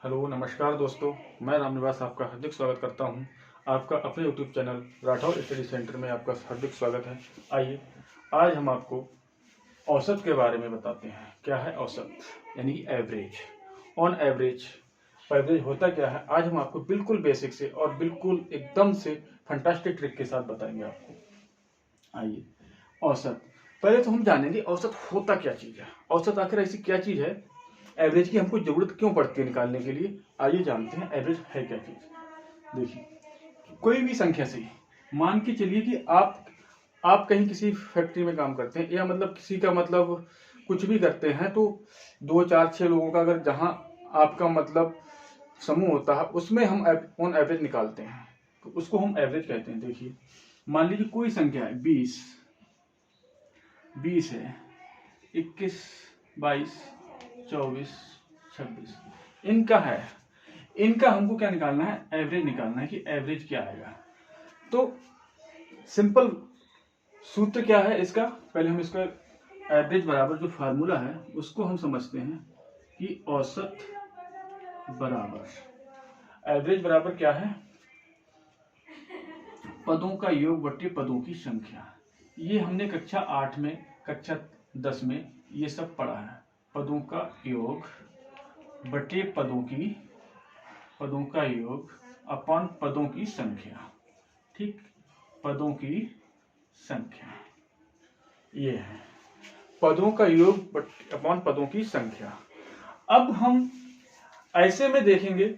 Hello नमस्कार दोस्तों, मैं रामनिवास आपका हार्दिक स्वागत करता हूं। आपका अपने YouTube channel Rathore study centre में आपका हार्दिक स्वागत है। आइए आज हम आपको औसत के बारे में बताते हैं। क्या है औसत? यानी कि एवरेज। ऑन एवरेज एवरेज होता क्या है, आज हम आपको बिल्कुल बेसिक से और बिल्कुल एकदम से फंटास्टिक ट्रिक के साथ बताएंगे आपको। आइए औसत, पहले तो हम जानेंगे औसत होता क्या चीज़ है। औसत आखिर ऐसी क्या चीज़ है, एवरेज की हमको जरूरत क्यों पड़ती है निकालने के लिए। आइए जानते हैं एवरेज है क्या चीज। देखिए, कोई भी संख्या से मान के चलिए कि आप कहीं किसी फैक्ट्री में काम करते हैं, या मतलब किसी का मतलब कुछ भी करते हैं, तो 2 4 6 लोगों का अगर जहां आपका मतलब समूह होता है, उसमें हम ऑन एवरेज निकालते हैं, तो उसको हम एवरेज कहते हैं। देखिए, मान लीजिए कोई संख्या है 20 है, 21 22 24 26 इनका है। इनका हमको क्या निकालना है, एवरेज निकालना है कि एवरेज क्या आएगा। तो सिंपल सूत्र क्या है इसका, पहले हम इसका एवरेज बराबर जो फार्मूला है उसको हम समझते हैं कि औसत बराबर, एवरेज बराबर क्या है, पदों का योग बट्टे पदों की संख्या। ये हमने कक्षा 8 में, कक्षा 10 में ये सब पढ़ा है। पदों का योग बटे पदों का योग अपॉन पदों की संख्या। ठीक, पदों की संख्या ये है, पदों का योग अपॉन पदों की संख्या। अब हम ऐसे में देखेंगे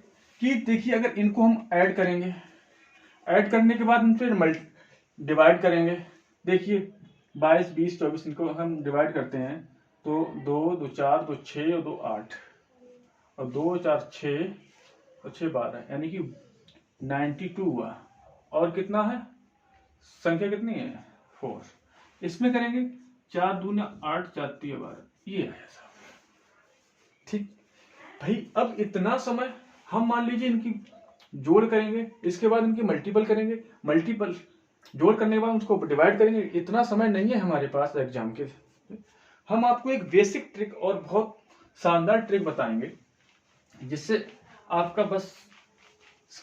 कि देखिए, अगर इनको हम ऐड करेंगे, ऐड करने के बाद हम फिर डिवाइड करेंगे। देखिए 22 20 24 इनको हम डिवाइड करते हैं, तो 2 2 4 2 6 और 2 8 और 2 4 6 और 6 12, यानी कि 92 हुआ। और कितना है, संख्या कितनी है 4। इसमें करेंगे 4 दूना 8 4 3 12, ये आया साहब। ठीक भाई, अब इतना समय हम मान लीजिए इनकी जोड़ करेंगे, इसके बाद इनकी मल्टीपल करेंगे, मल्टीपल जोड़ करने के बाद उसको डिवाइड करेंगे। इतना समय नहीं है हमारे पास एग्जाम के। हम आपको एक बेसिक ट्रिक और बहुत शानदार ट्रिक बताएंगे, जिससे आपका बस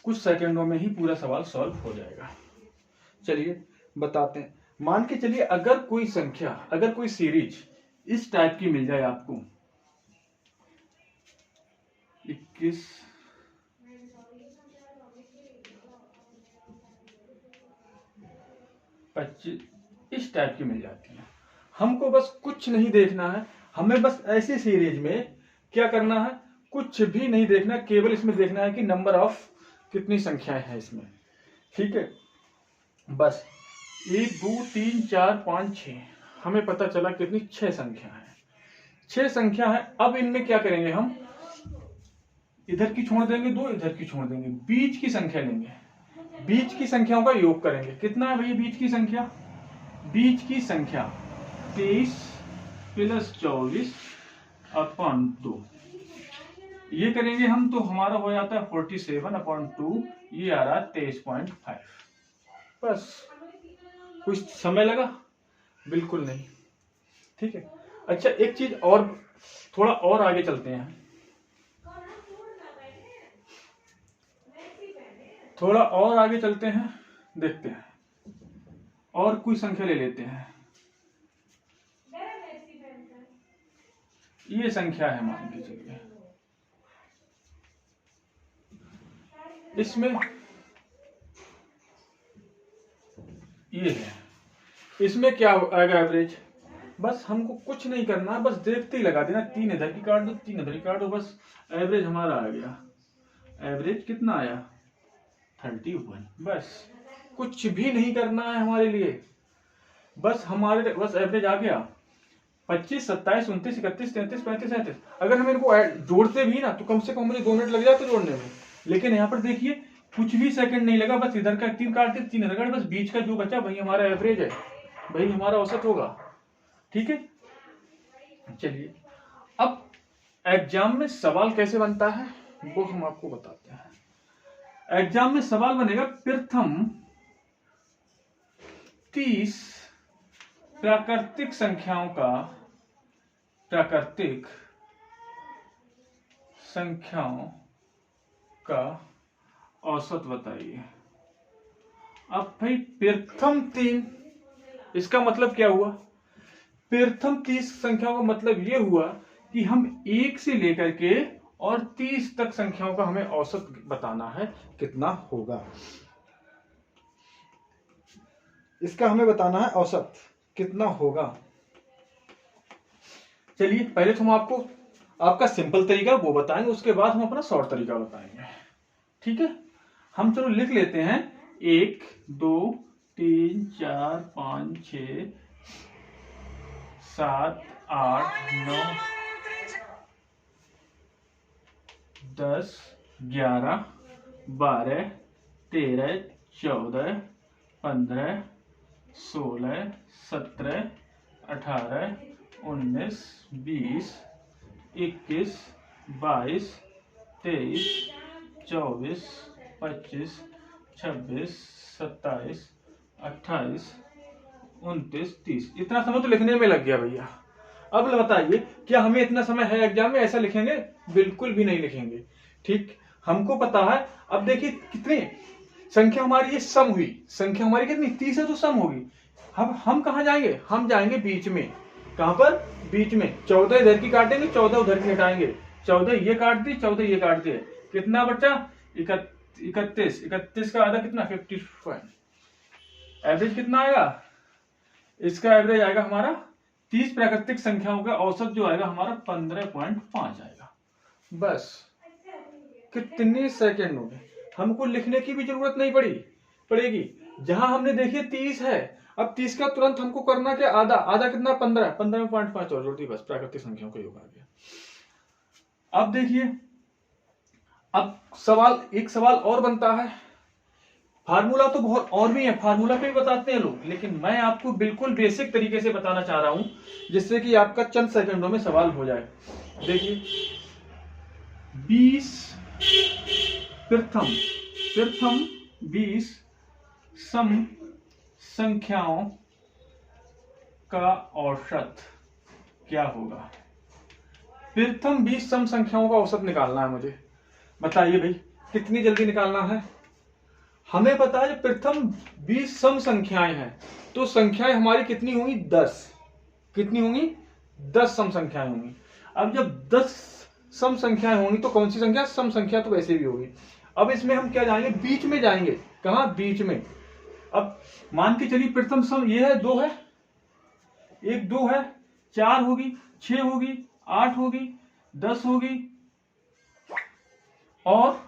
कुछ सेकंडों में ही पूरा सवाल सॉल्व हो जाएगा। चलिए बताते हैं। मान के चलिए, अगर कोई संख्या, अगर कोई सीरीज इस टाइप की मिल जाए आपको, 21 25 इस टाइप की मिल जाती है, हमको बस कुछ नहीं देखना है। हमें बस ऐसी सीरीज में क्या करना है, कुछ भी नहीं देखना, केवल इसमें देखना है कि नंबर ऑफ कितनी संख्याएं हैं इसमें। ठीक है, बस 1 2 3 4 5 6, हमें पता चला कितनी 6 संख्या है। 6 संख्या है। अब इनमें क्या करेंगे, हम इधर की छोड़ देंगे 2, इधर की छोड़ देंगे, बीच की संख्या लेंगे, बीच की संख्याओं का योग करेंगे। कितना है भैया बीच की संख्या, बीच की संख्या 23 + 24 अपॉन 2, ये करेंगे हम तो हमारा हो जाता है 47/2, ये आ रहा है 23.5। बस कुछ समय लगा? बिल्कुल नहीं। ठीक है, अच्छा एक चीज और, थोड़ा और आगे चलते हैं, थोड़ा और आगे चलते हैं, देखते हैं और कोई संख्या ले लेते हैं। ये संख्या है, मान के चलिए इसमें ये है, इसमें क्या आएगा एवरेज। बस हमको कुछ नहीं करना, बस देखते ही लगा देना, 3 इधर की काट दो 3 इधर की काट दो, बस एवरेज हमारा आ गया। एवरेज कितना आया 31। बस कुछ भी नहीं करना है हमारे लिए, बस हमारे बस एवरेज आ गया। 25 27 29 31 33 35 37, अगर हम इनको जोड़ते भी ना तो कम से कम मुझे 2 मिनट लग जाते जोड़ने में, लेकिन यहाँ पर देखिए कुछ भी सेकंड नहीं लगा, बस इधर का 3 काटते 3 इधर काटे, बस बीच का जो बचा वही हमारा एवरेज है, वही हमारा औसत होगा। ठीक है, चलिए अब एग्जाम में सवाल कैसे बनता है वो हम आपको बताते हैं। एग्जाम में सवाल बनेगा, प्रथम 30 प्राकृतिक संख्याओं का औसत बताइए। अब भाई प्रथम 3, इसका मतलब क्या हुआ? प्रथम 30 संख्याओं का मतलब ये हुआ कि हम 1 से लेकर के और 30 तक संख्याओं का हमें औसत बताना है, कितना होगा। इसका हमें बताना है औसत कितना होगा। चलिए पहले तो हम आपको आपका सिंपल तरीका वो बताएंगे, उसके बाद हम अपना शॉर्ट तरीका बताएंगे। ठीक है, हम चलो लिख लेते हैं 1 2 3 4 5 6 7 8 9 10 11 12 13 14 15 16 17 18 19 20 21 22 23 24 25 26 27 28 29 30। इतना समय तो लिखने में लग गया भैया। अब बताइए क्या हमें इतना समय है एग्जाम में ऐसा लिखेंगे? बिल्कुल भी नहीं लिखेंगे। ठीक, हमको पता है। अब देखिए कितनी संख्या हमारी ये सम हुई, संख्या हमारी कितनी 30 है तो सम होगी। अब हम कहाँ जाएंगे? हम जाएंगे बीच में। कहां पर? बीच में। 14 इधर की काटेंगे, 14 उधर की हटाएंगे। 14 ये काट दी, 14 ये काट दिए, कितना बचा? 31। 31 का आधा कितना? 55। एवरेज कितना आएगा? इसका एवरेज आएगा हमारा 30 प्राकृतिक संख्याओं का औसत जो आएगा हमारा 15.5 आएगा। बस कितने सेकंड हो गए, हमको लिखने की भी जरूरत नहीं पड़ेगी। जहां हमने देखिए 30 है, अब 30 का तुरंत हमको करना क्या? आधा कितना? 15.5 और जोड़ दी, बस प्राकृतिक संख्याओं का योग आ गया। अब देखिए, अब एक सवाल और बनता है। फार्मूला तो बहुत और भी है, फार्मूला पे भी बताते हैं लोग, लेकिन मैं आपको बिल्कुल बेसिक तरीके से बताना चाह रहा हूं जिससे कि आपका चंद सेकंडों में सवाल हो जाए। देखिए 20 प्रथम 20 सम संख्याओं का औसत क्या होगा? प्रथम 20 सम संख्याओं का औसत निकालना है मुझे। बताइए भाई कितनी जल्दी निकालना है? हमें पता है प्रथम 20 सम संख्याएं हैं, तो संख्याएं हमारी कितनी होंगी? 10। कितनी होंगी? 10 सम संख्याएं होंगी। अब जब 10 सम संख्याएं होंगी तो कौन सी संख्या? सम संख्या तो वैसे भी होगी। अब इसमें हम क्या जाएंगे? बीच में जाएंगे। कहां? बीच में। अब मान के चलिए प्रथम सम ये है, 2 है, 1 2 है, 4 होगी, 6 होगी, 8 होगी, 10 होगी और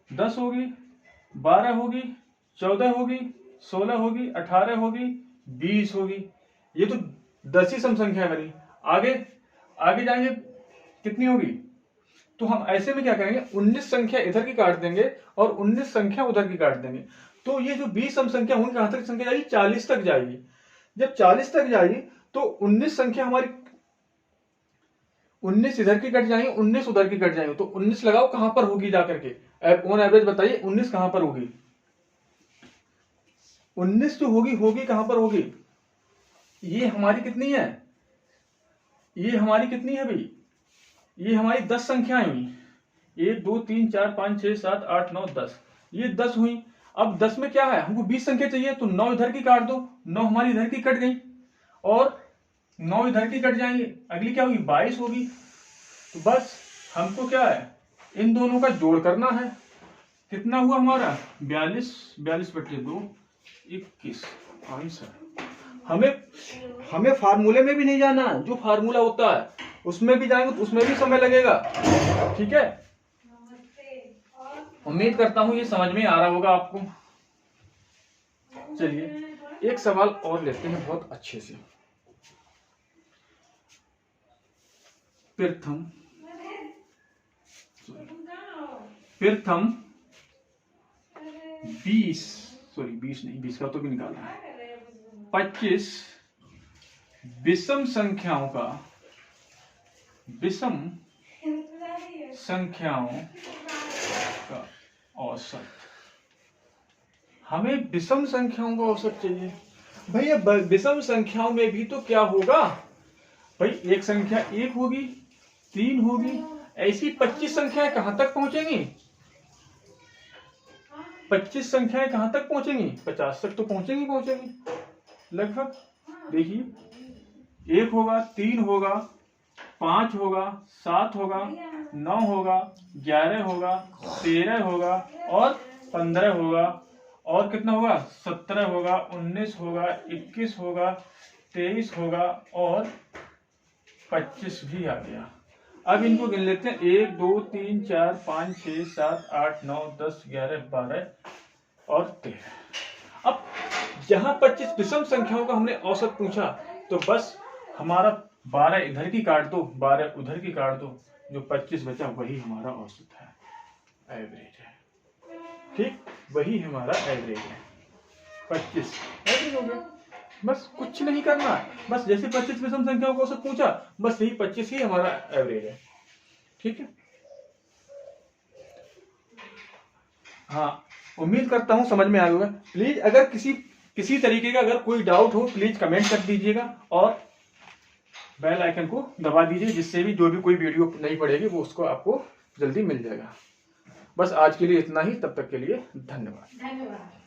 10 होगी, 12 होगी, 14 होगी, 16 होगी, 18 होगी, 20 होगी। ये तो 10 ही सम संख्या है मेरी। आगे जाएंगे कितनी होगी? तो हम ऐसे में क्या करेंगे? 19 संख्या इधर की काट देंगे और 19 संख्या उधर की काट देंगे। तो ये जो 20 सम संख्या होंगी कहां तक संख्या जाएगी? 40 तक जाएगी। जब 40 तक जाएगी तो 19 संख्या हमारी 19 इधर की कट जाएंगे, 19 उधर की कट जाएंगे। तो 19 लगाओ कहां पर होगी जाकर के? ऑन एवरेज बताइए 19 कहां पर होगी? 19 जो होगी कहां पर होगी? ये हमारी कितनी है? ये हमारी कितनी है भाई? ये हमारी 10 संख्याएं हुई। 1 2 3 4 5 6 7 8 9 10। ये 10 हुई। अब 10 में क्या है? हमको 20 संख्या चाहिए, तो 9 इधर की काट दो। 9 हमारी इधर की कट गई और 9 इधर की कट जाएंगे। अगली क्या होगी? 22 होगी। तो बस हमको क्या है? इन दोनों का जोड़ करना है। कितना हुआ हमारा? 42/2 21 आंसर। हमें फार्मूले में भी नहीं जाना है, जो फार्मूला होता है उसमें भी जाएंगे तो उसमें भी समय लगेगा। ठीक है, उम्मीद करता हूं ये समझ में आ रहा होगा आपको। चलिए एक सवाल और लेते हैं बहुत अच्छे से। प्रथम 20 का तो भी निकालना है। 25 विषम संख्याओं का औसत। हमें विषम संख्याओं का औसत चाहिए। भैया विषम संख्याओं में भी तो क्या होगा भाई? एक संख्या 1 होगी, 3 होगी, ऐसी 25 संख्याएं कहां तक पहुंचेंगी? 25 संख्याएं कहां तक पहुंचेंगी? 50 तक तो पहुंचेंगी लगभग। देखिए 1 होगा, 3 होगा, 5 होगा, 7 होगा, 9 होगा, 11 होगा, 13 होगा और 15 होगा और कितना होगा? 17 होगा, 19 होगा, 21 होगा, 23 होगा और 25 भी आ गया। अब इनको गिन लेते हैं। 1 2 3 4 5 6 7 8 9 10 11 12 और 13। अब जहां 25 विषम संख्याओं का हमने औसत पूछा तो बस हमारा 12 इधर की काट दो, 12 उधर की काट दो, जो 25 बचा वही हमारा औसत है, एवरेज है। ठीक, वही हमारा एवरेज है, 25 एवरेज हो गया। बस कुछ नहीं करना, बस जैसे 25 विषम संख्याओं को औसत पूछा, बस यही 25 ही हमारा एवरेज है। ठीक है, हाँ, उम्मीद करता हूं समझ में आ गया। प्लीज अगर किसी तरीके का अगर कोई डाउट हो प्लीज कमेंट कर दीजिएगा और बेल आइकन को दबा दीजिए, जिससे भी जो भी कोई वीडियो नहीं पड़ेगी वो उसको आपको जल्दी मिल जाएगा। बस आज के लिए इतना ही, तब तक के लिए धन्यवाद।